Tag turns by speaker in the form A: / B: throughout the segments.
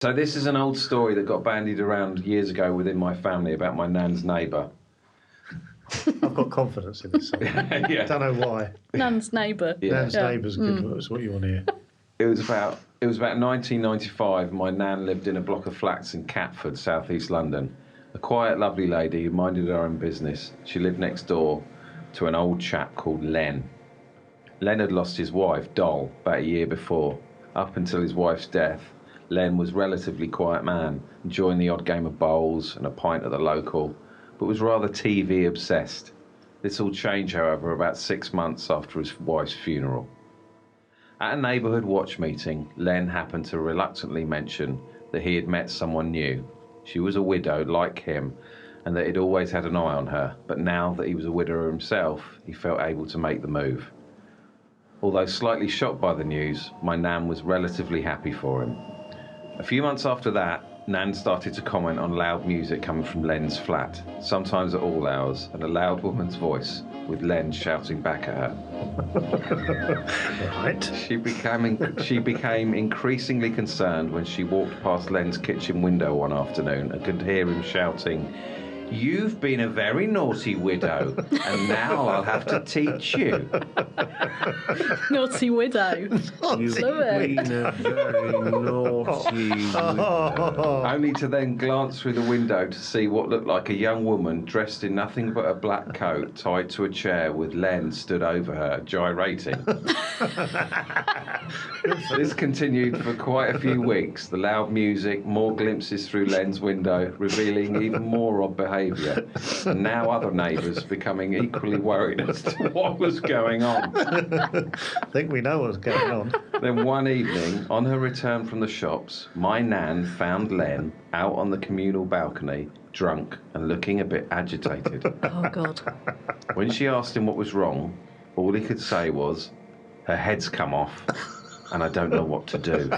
A: So this is an old story that got bandied around years ago within my family about my nan's neighbour.
B: I've got confidence in this song.
A: Yeah.
B: Don't know why.
C: Nan's neighbour.
A: Yeah.
B: Nan's neighbour's good. That's what you want to hear.
A: It was about 1995. My nan lived in a block of flats in Catford, southeast London. A quiet, lovely lady who minded her own business. She lived next door to an old chap called Len. Len had lost his wife, Doll, about a year before. Up until his wife's death, Len was a relatively quiet man, enjoying the odd game of bowls and a pint at the local, but was rather TV obsessed. This all changed, however, about 6 months after his wife's funeral. At a neighbourhood watch meeting, Len happened to reluctantly mention that he had met someone new. She was a widow like him, and that he'd always had an eye on her, but now that he was a widower himself, he felt able to make the move. Although slightly shocked by the news, my nan was relatively happy for him. A few months after that, Nan started to comment on loud music coming from Len's flat, sometimes at all hours, and a loud woman's voice, with Len shouting back at her.
B: Right.
A: She became increasingly concerned when she walked past Len's kitchen window one afternoon and could hear him shouting, "You've been a very naughty widow, and now I'll have to teach you."
C: Naughty widow.
D: You've
C: Love it.
D: been a very naughty widow.
A: Only to then glance through the window to see what looked like a young woman dressed in nothing but a black coat tied to a chair with Len stood over her, gyrating. This continued for quite a few weeks. The loud music, more glimpses through Len's window, revealing even more odd behaviour. And now other neighbours becoming equally worried as to what was going on.
B: I think we know what's going on.
A: Then one evening, on her return from the shops, my nan found Len out on the communal balcony, drunk and looking a bit agitated.
C: Oh, God.
A: When she asked him what was wrong, all he could say was, "Her head's come off, and I don't know what to do."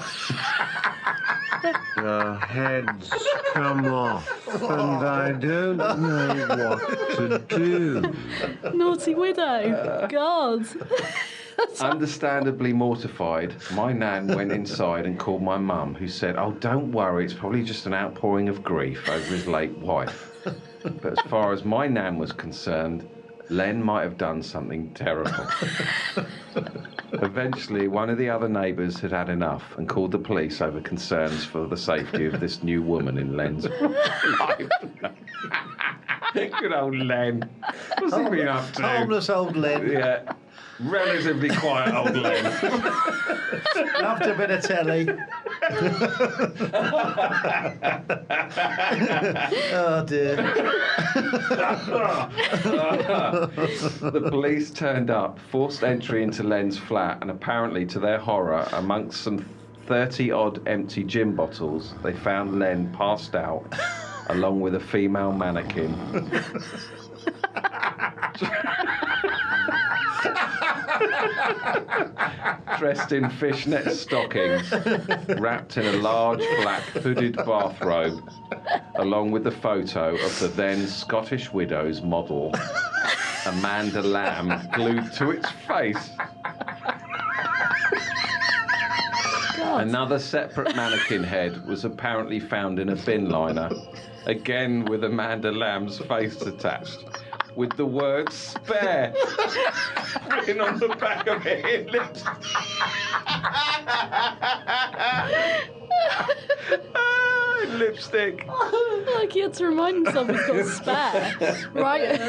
D: Your head's come off, and I don't know what to do.
C: Naughty widow. God.
A: Understandably mortified, my nan went inside and called my mum, who said, "Oh, don't worry, it's probably just an outpouring of grief over his late wife." But as far as my nan was concerned, Len might have done something terrible. Eventually, one of the other neighbours had had enough and called the police over concerns for the safety of this new woman in Len's life. Good old Len. What's he been up to?
B: Harmless old Len.
A: Yeah. Relatively quiet old Len.
B: Loved a bit of telly. Oh dear.
A: The police turned up, forced entry into Len's flat, and apparently, to their horror, amongst some 30-odd empty gin bottles, they found Len passed out, along with a female mannequin. Dressed in fishnet stockings, wrapped in a large black hooded bathrobe, along with the photo of the then Scottish widow's model, Amanda Lamb, glued to its face. Another separate mannequin head was apparently found in a bin liner, again with Amanda Lamb's face attached, with the word "spare" written on the back of it in lipstick.
C: Like he had to remind himself he's got spare. Right.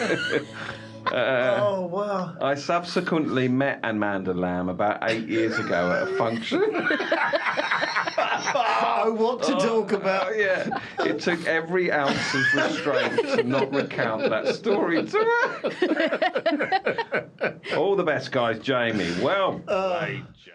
B: Oh wow.
A: I subsequently met Amanda Lamb about 8 years ago at a function.
B: Oh, what to talk about?
A: Yeah, it took every ounce of restraint to not recount that story to her. All the best, guys. Jamie. Well played, Jamie.